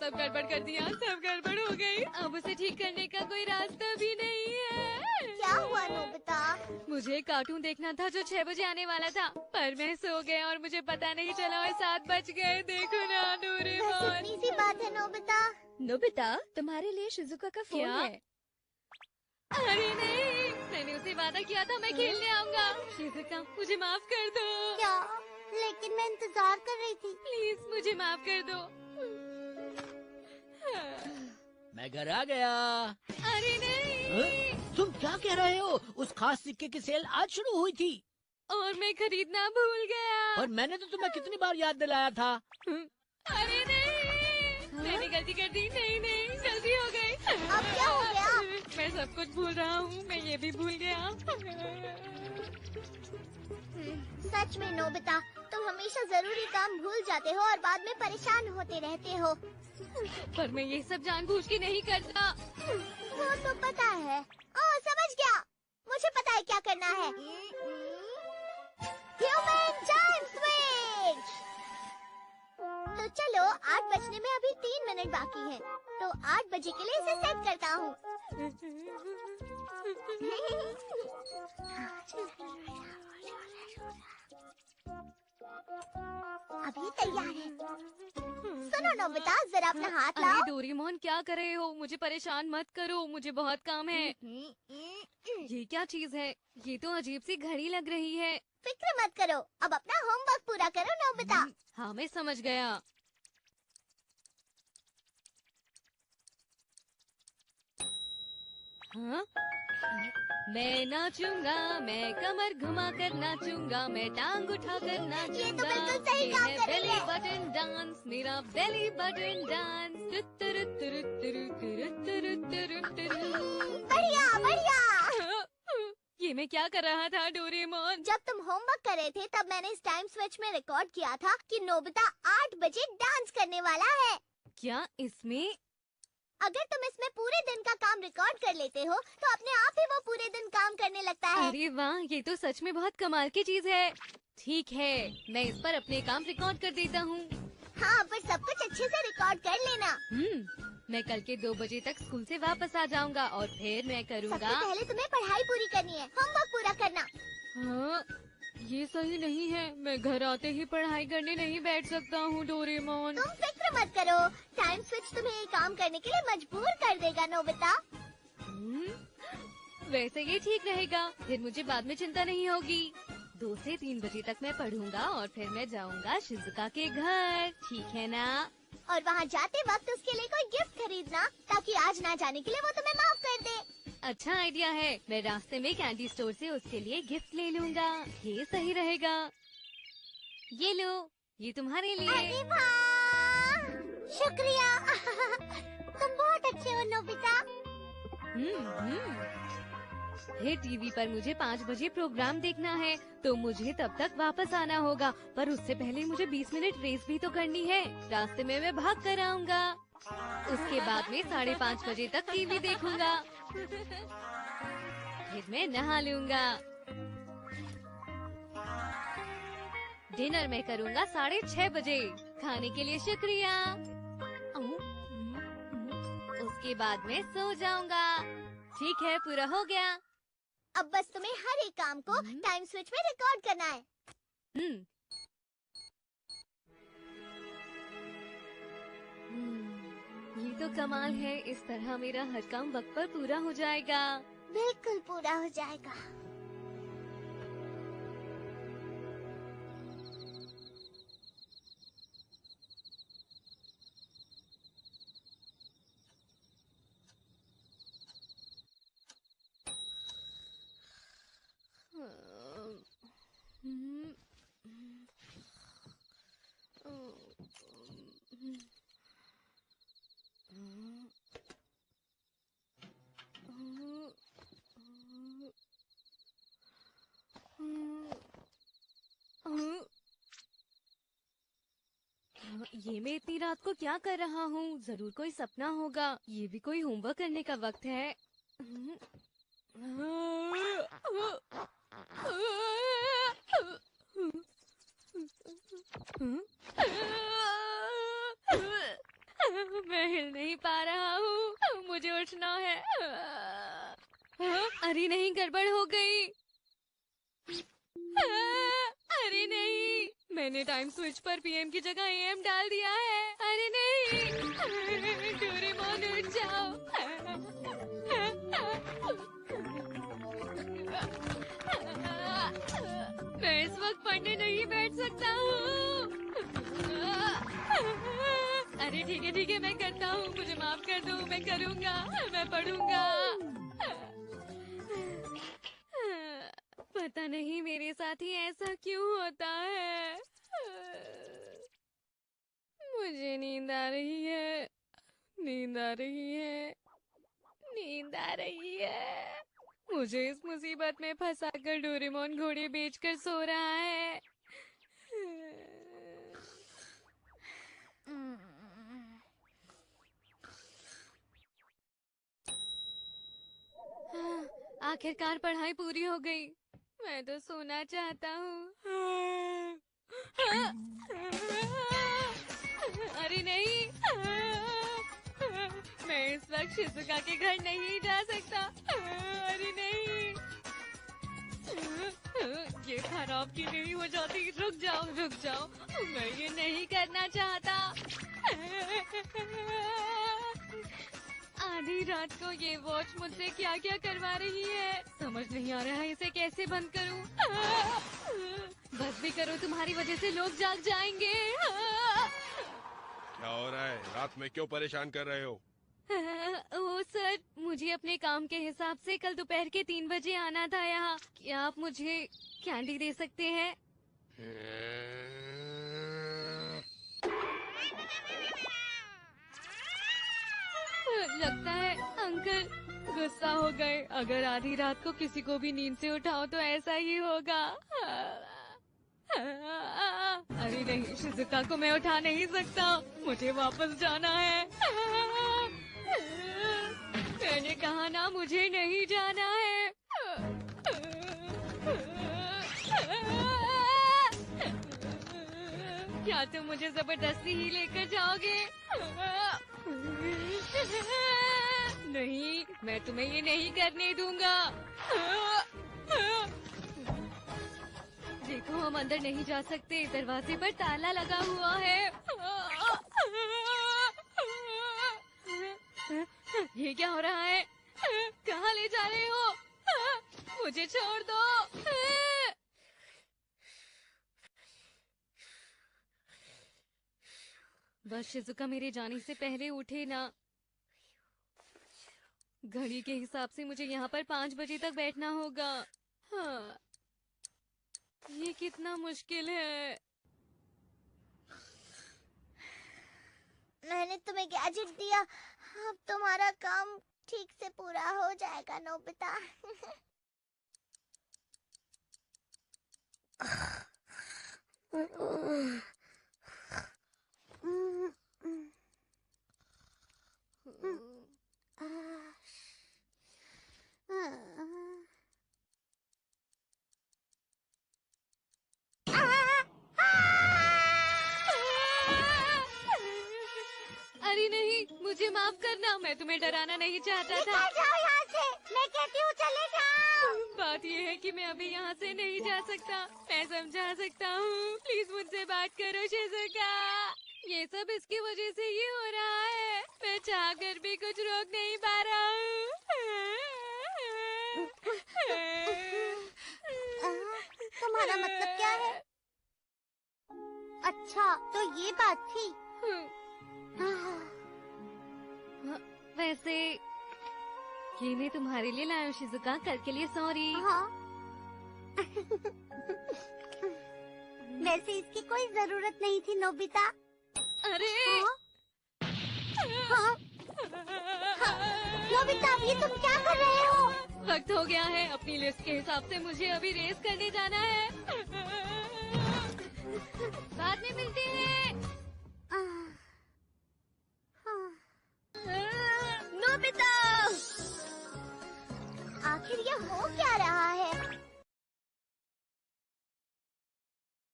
सब गड़बड़ कर दिया, सब गड़बड़ हो गई। अब उसे ठीक करने का कोई रास्ता भी नहीं है। क्या हुआ नोबिता? मुझे कार्टून देखना था जो 6 बजे आने वाला था, पर मैं सो गया और मुझे पता नहीं चला और 7 बज गए। देखो ना बस डोरेमोन। इतनी सी बात है नोबिता। नोबिता, तुम्हारे लिए शिजुका का फोन क्या? है। अरे नहीं, मैंने उसे वादा किया था मैं खेलने आऊंगा। शिजुका, मुझे माफ कर दो। क्या? लेकिन मैं इंतजार कर रही थी। प्लीज मुझे माफ कर दो। मैं घर आ गया। अरे नहीं। तुम क्या कह रहे हो? उस खास सिक्के की सेल आज शुरू हुई थी और मैं खरीदना भूल गया। और मैंने तो तुम्हें कितनी बार याद दिलाया था। अरे नहीं, मैंने गलती कर दी। नहीं नहीं, गलती हो गई। अब क्या हो गया? मैं सब कुछ भूल रहा हूँ, मैं ये भी भूल गया। सच में नोबिता, तुम हमेशा जरूरी काम भूल जाते हो और बाद में परेशान होते रहते हो। पर मैं ये सब जानबूझ के नहीं करता। वो तो पता है। ओह, समझ गया। मुझे पता है क्या करना है। Human time switch. तो चलो, 8 बजने में अभी 3 मिनट बाकी हैं। तो 8 बजे के लिए इसे सेट करता हूँ। अभी तैयार है। सुनो नोबिता, जरा अपना हाथ अरे लाओ। डोरेमोन, क्या कर रहे हो? मुझे परेशान मत करो, मुझे बहुत काम है। ये क्या चीज है? ये तो अजीब सी घड़ी लग रही है। फिक्र मत करो, अब अपना होमवर्क पूरा करो नोबिता। हाँ, मैं समझ गया। हाँ? मैं नाचूंगा, मैं कमर घुमा कर नाचूंगा, मैं टांग उठा कर नाचूंगा। बिल्कुल सही ये काम है कर रही बेली है। बटन डांस, मेरा बेली बटन डांस। तुरु तुरु तुरु तुरु तुरु तुरु तुरु। बढ़िया बढ़िया। ये मैं क्या कर रहा था डोरेमोन? जब तुम होमवर्क कर रहे थे तब मैंने इस टाइम स्विच में रिकॉर्ड किया था कि नोबिता 8 बजे डांस करने वाला है। क्या इसमें? अगर तुम इसमें पूरे दिन का काम रिकॉर्ड कर लेते हो तो अपने आप ही वो पूरे दिन काम करने लगता है। अरे वाह, ये तो सच में बहुत कमाल की चीज है। ठीक है, मैं इस पर अपने काम रिकॉर्ड कर देता हूँ। हाँ, पर सब कुछ अच्छे से रिकॉर्ड कर लेना। मैं कल के 2 बजे तक स्कूल से वापस आ जाऊंगा और फिर मैं सबसे करूँगा। पहले तुम्हें पढ़ाई पूरी करनी है, होमवर्क पूरा करना। हाँ, ये सही नहीं है। मैं घर आते ही पढ़ाई करने नहीं बैठ सकता हूँ डोरेमोन। तुम फिक्र मत करो, टाइम स्विच तुम्हें ये काम करने के लिए मजबूर कर देगा नोबिता। वैसे ये ठीक रहेगा, फिर मुझे बाद में चिंता नहीं होगी। 2 से 3 बजे तक मैं पढ़ूंगा और फिर मैं जाऊंगा शिजुका के घर, ठीक है ना? और वहाँ जाते वक्त उसके लिए कोई गिफ्ट खरीदना, ताकि आज ना जाने के लिए वो तुम्हें माफ कर दे। अच्छा आइडिया है। मैं रास्ते में कैंडी स्टोर से उसके लिए गिफ्ट ले लूंगा। ये सही रहेगा। ये लो, ये तुम्हारे लिए। अरे वाह, शुक्रिया। तुम बहुत अच्छे हो नोबिता। फिर टीवी पर मुझे 5 बजे प्रोग्राम देखना है, तो मुझे तब तक वापस आना होगा। पर उससे पहले मुझे 20 मिनट रेस भी तो करनी है। रास्ते में मैं भाग कर आऊंगा। उसके बाद में 5:30 बजे तक टीवी देखूंगा। फिर मैं नहा लूंगा। डिनर मैं करूंगा 6:30 बजे। खाने के लिए शुक्रिया। उसके बाद मैं सो जाऊंगा। ठीक है, पूरा हो गया। अब बस तुम्हें हर एक काम को टाइम स्विच में रिकॉर्ड करना है। ये तो कमाल है। इस तरह मेरा हर काम वक्त पर पूरा हो जाएगा। बिल्कुल पूरा हो जाएगा। ये मैं इतनी रात को क्या कर रहा हूँ? जरूर कोई सपना होगा। ये भी कोई होमवर्क करने का वक्त है। अरे नहीं, गड़बड़ हो गई। अरे नहीं, मैंने टाइम स्विच पर पीएम की जगह एएम डाल दिया है। अरे नहीं, डोरेमोन उठ जाओ। मैं इस वक्त पढ़ने नहीं बैठ सकता हूँ। अरे ठीक है, मैं करता हूँ, मुझे माफ कर दो, मैं करूँगा, मैं पढ़ूंगा। पता नहीं मेरे साथ ही ऐसा क्यों होता है। मुझे नींद आ रही है, नींद आ रही है, नींद आ रही है। मुझे इस मुसीबत में फंसाकर डोरेमोन घोड़े बेचकर सो रहा है। आखिरकार पढ़ाई पूरी हो गई। मैं तो सोना चाहता हूँ। अरे नहीं, मैं इस वक्त शिजुका के घर नहीं जा सकता। अरे नहीं, ये खराब की नहीं हो जाती। रुक जाओ, मैं ये नहीं करना चाहता। आधी रात को ये वॉच मुझसे क्या क्या करवा रही है, समझ नहीं आ रहा है इसे कैसे बंद करूं। बस भी करो, तुम्हारी वजह से लोग जाग जाएंगे। क्या हो रहा है? रात में क्यों परेशान कर रहे हो? ओ सर, मुझे अपने काम के हिसाब से कल दोपहर के 3 बजे आना था यहाँ। क्या आप मुझे कैंडी दे सकते हैं? लगता है अंकल गुस्सा हो गए। अगर आधी रात को किसी को भी नींद से उठाओ तो ऐसा ही होगा। अरे नहीं, शिजुका को मैं उठा नहीं सकता, मुझे वापस जाना है। मैंने कहा ना, मुझे नहीं जाना है। क्या तुम मुझे जबरदस्ती ही लेकर जाओगे? नहीं, मैं तुम्हें ये नहीं करने दूंगा। देखो, हम अंदर नहीं जा सकते, दरवाजे पर ताला लगा हुआ है। ये क्या हो रहा है? कहाँ ले जा रहे हो? मुझे छोड़ दो। बस शिजुका मेरे जाने से पहले उठे ना। घड़ी के हिसाब से मुझे यहाँ पर 5 बजे तक बैठना होगा। हाँ, ये कितना मुश्किल है। मैंने तुम्हें गैजेट दिया, अब तुम्हारा काम ठीक से पूरा हो जाएगा नोबिता। अरे नहीं, मुझे माफ करना, मैं तुम्हें डराना नहीं चाहता था। जाओ यहाँ से, मैं कहती हूँ चले जाओ। बात ये है कि मैं अभी यहाँ से नहीं जा सकता। मैं समझा सकता हूँ, प्लीज मुझसे बात करो शिजुका। ये सब इसकी वजह से ही हो रहा है। मैं चाहकर भी कुछ रोक नहीं पा रहा हूँ। तुम्हारा मतलब क्या है? अच्छा, तो ये बात थी। वैसे ये मैं तुम्हारे लिए लाया हूँ शिजुका, कल के लिए सॉरी। हाँ। वैसे इसकी कोई जरूरत नहीं थी नोबिता। अरे हाँ? नोबिता, ये तुम क्या कर रहे हो? वक्त हो गया है, अपनी लिस्ट के हिसाब से मुझे अभी रेस करने जाना है। बाद में मिलते हैं।